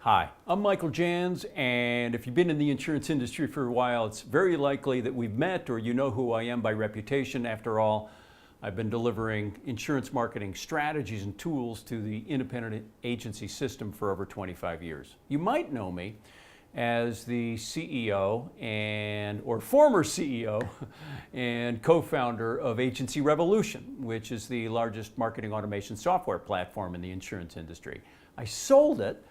Hi, I'm Michael Jans, and if you've been in the insurance industry for a while, it's very likely that we've met or you know who I am by reputation. After all, I've been delivering insurance marketing strategies and tools to the independent agency system for over 25 years. You might know me as the CEO or former CEO and co-founder of Agency Revolution, which is the largest marketing automation software platform in the insurance industry. I sold it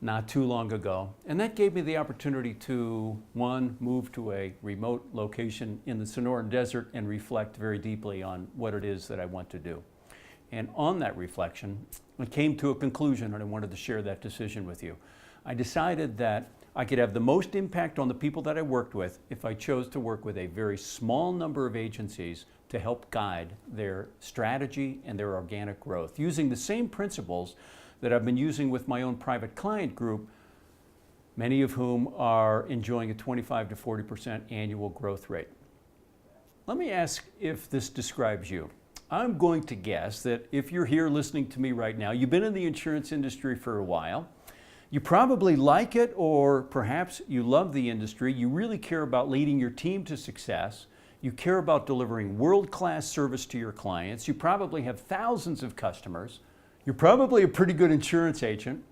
not too long ago, and that gave me the opportunity to, one, move to a remote location in the Sonoran Desert and reflect very deeply on what it is that I want to do. And on that reflection, I came to a conclusion, and I wanted to share that decision with you. I decided that I could have the most impact on the people that I worked with if I chose to work with a very small number of agencies to help guide their strategy and their organic growth, using the same principles that I've been using with my own private client group, many of whom are enjoying a 25 to 40% annual growth rate. Let me ask if this describes you. I'm going to guess that if you're here listening to me right now, you've been in the insurance industry for a while, you probably like it, or perhaps you love the industry, you really care about leading your team to success, you care about delivering world-class service to your clients, you probably have thousands of customers, you're probably a pretty good insurance agent,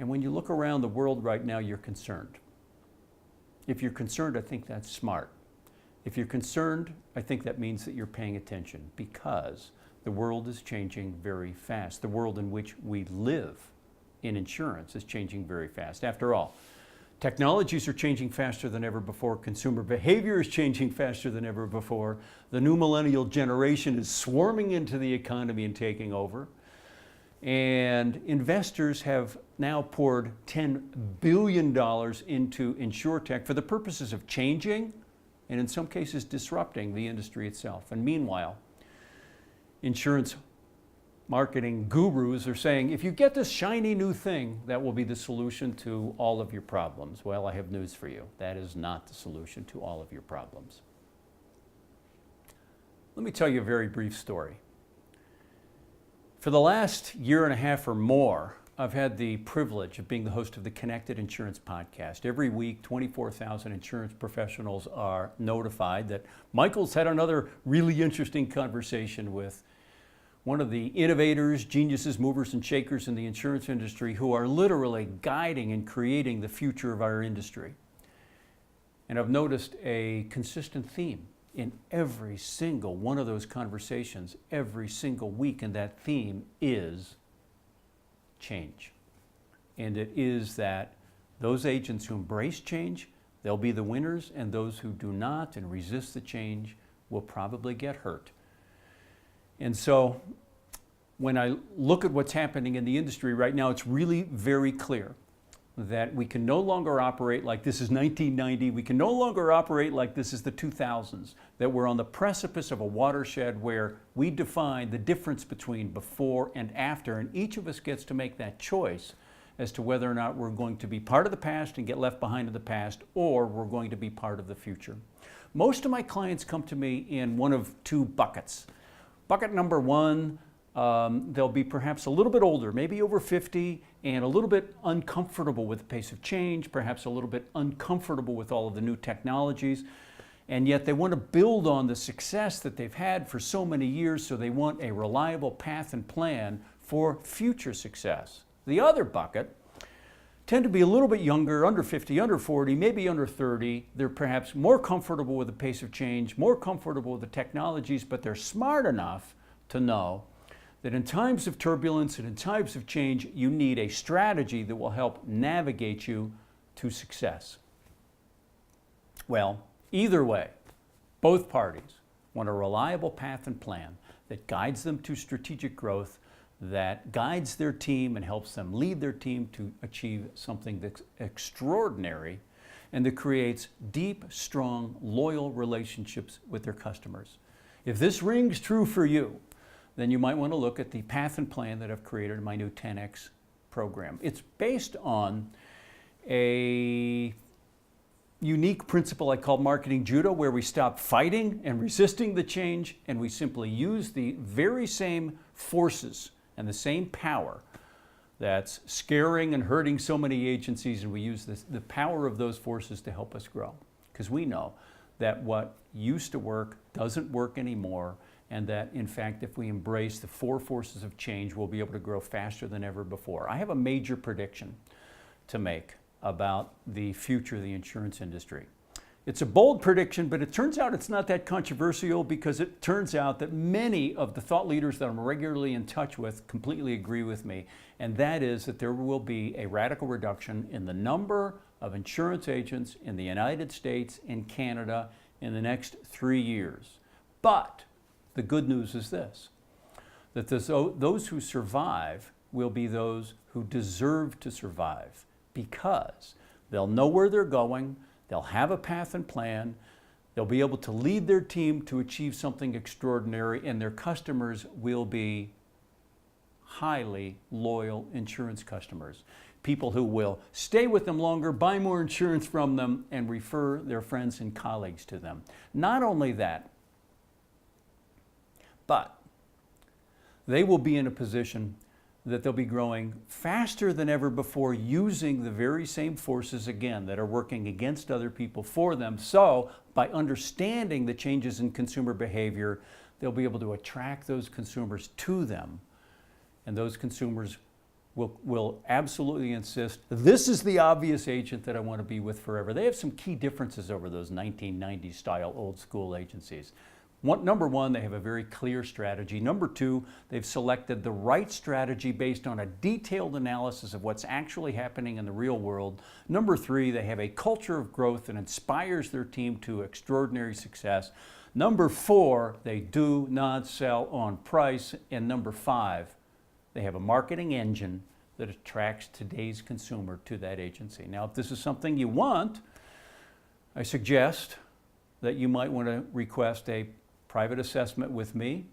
and when you look around the world right now, you're concerned. If you're concerned, I think that's smart. If you're concerned, I think that means that you're paying attention, because the world is changing very fast. The world in which we live in insurance is changing very fast. After all, technologies are changing faster than ever before. Consumer behavior is changing faster than ever before. The new millennial generation is swarming into the economy and taking over. And investors have now poured $10 billion into InsurTech for the purposes of changing and in some cases disrupting the industry itself. And meanwhile, insurance marketing gurus are saying, if you get this shiny new thing, that will be the solution to all of your problems. Well, I have news for you. That is not the solution to all of your problems. Let me tell you a very brief story. For the last year and a half or more, I've had the privilege of being the host of the Connected Insurance Podcast. Every week, 24,000 insurance professionals are notified that Michael's had another really interesting conversation with one of the innovators, geniuses, movers, and shakers in the insurance industry who are literally guiding and creating the future of our industry. And I've noticed a consistent theme in every single one of those conversations, every single week, and that theme is change. And it is that those agents who embrace change, they'll be the winners, and those who do not and resist the change will probably get hurt. And so when I look at what's happening in the industry right now, it's really very clear that we can no longer operate like this is 1990. We can no longer operate like this is the 2000s, that we're on the precipice of a watershed where we define the difference between before and after, and each of us gets to make that choice as to whether or not we're going to be part of the past and get left behind in the past, or we're going to be part of the future. Most of my clients come to me in one of two buckets. Bucket number one, they'll be perhaps a little bit older, maybe over 50, and a little bit uncomfortable with the pace of change, perhaps a little bit uncomfortable with all of the new technologies, and yet they want to build on the success that they've had for so many years, so they want a reliable path and plan for future success. The other bucket tend to be a little bit younger, under 50, under 40, maybe under 30. They're perhaps more comfortable with the pace of change, more comfortable with the technologies, but they're smart enough to know that in times of turbulence and in times of change, you need a strategy that will help navigate you to success. Well, either way, both parties want a reliable path and plan that guides them to strategic growth, that guides their team and helps them lead their team to achieve something that's extraordinary, and that creates deep, strong, loyal relationships with their customers. If this rings true for you, then you might want to look at the path and plan that I've created in my new 10X program. It's based on a unique principle I call marketing judo, where we stop fighting and resisting the change, and we simply use the very same forces and the same power that's scaring and hurting so many agencies, and we use the power of those forces to help us grow. Because we know that what used to work doesn't work anymore, and that in fact if we embrace the 4 forces of change, we'll be able to grow faster than ever before. I have a major prediction to make about the future of the insurance industry. It's a bold prediction, but it turns out it's not that controversial, because it turns out that many of the thought leaders that I'm regularly in touch with completely agree with me, and that is that there will be a radical reduction in the number of insurance agents in the United States and Canada in the next 3 years. But the good news is this, that those who survive will be those who deserve to survive, because they'll know where they're going, they'll have a path and plan, they'll be able to lead their team to achieve something extraordinary, and their customers will be highly loyal insurance customers. People who will stay with them longer, buy more insurance from them, and refer their friends and colleagues to them. Not only that, but they will be in a position that they'll be growing faster than ever before, using the very same forces again that are working against other people for them. So by understanding the changes in consumer behavior, they'll be able to attract those consumers to them, and those consumers will absolutely insist, this is the obvious agent that I want to be with forever. They have some key differences over those 1990s style old school agencies. Number one, they have a very clear strategy. Number two, they've selected the right strategy based on a detailed analysis of what's actually happening in the real world. Number three, they have a culture of growth that inspires their team to extraordinary success. Number four, they do not sell on price. And number five, they have a marketing engine that attracts today's consumer to that agency. Now, if this is something you want, I suggest that you might want to request a private assessment with me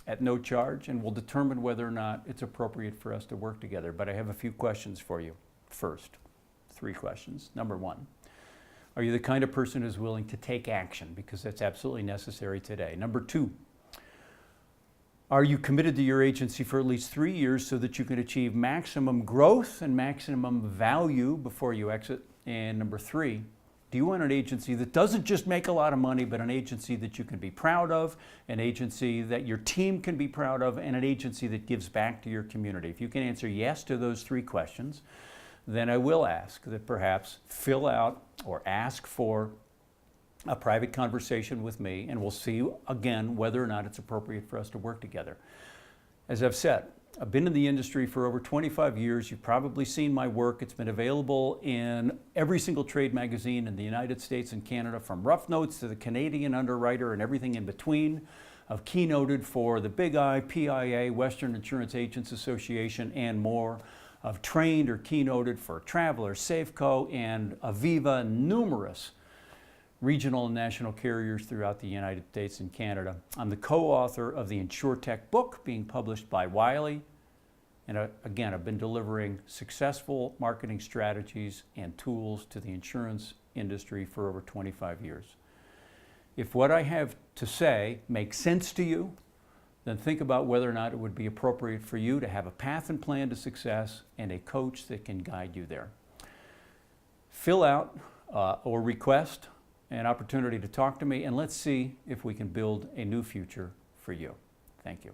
at no charge, and we'll determine whether or not it's appropriate for us to work together. But I have a few questions for you. First, 3 questions. Number one, are you the kind of person who's willing to take action? Because that's absolutely necessary today. Number two, are you committed to your agency for at least 3 years so that you can achieve maximum growth and maximum value before you exit? And number three, do you want an agency that doesn't just make a lot of money, but an agency that you can be proud of, an agency that your team can be proud of, and an agency that gives back to your community? If you can answer yes to those 3 questions, then I will ask that perhaps fill out or ask for a private conversation with me, and we'll see again whether or not it's appropriate for us to work together. As I've said, I've been in the industry for over 25 years. You've probably seen my work. It's been available in every single trade magazine in the United States and Canada, from Rough Notes to the Canadian Underwriter and everything in between. I've keynoted for the Big I, PIA, Western Insurance Agents Association, and more. I've trained or keynoted for Traveler, Safeco, and Aviva, numerous regional and national carriers throughout the United States and Canada. I'm the co-author of the InsurTech book being published by Wiley. And again, I've been delivering successful marketing strategies and tools to the insurance industry for over 25 years. If what I have to say makes sense to you, then think about whether or not it would be appropriate for you to have a path and plan to success and a coach that can guide you there. Fill out or request an opportunity to talk to me, and let's see if we can build a new future for you. Thank you.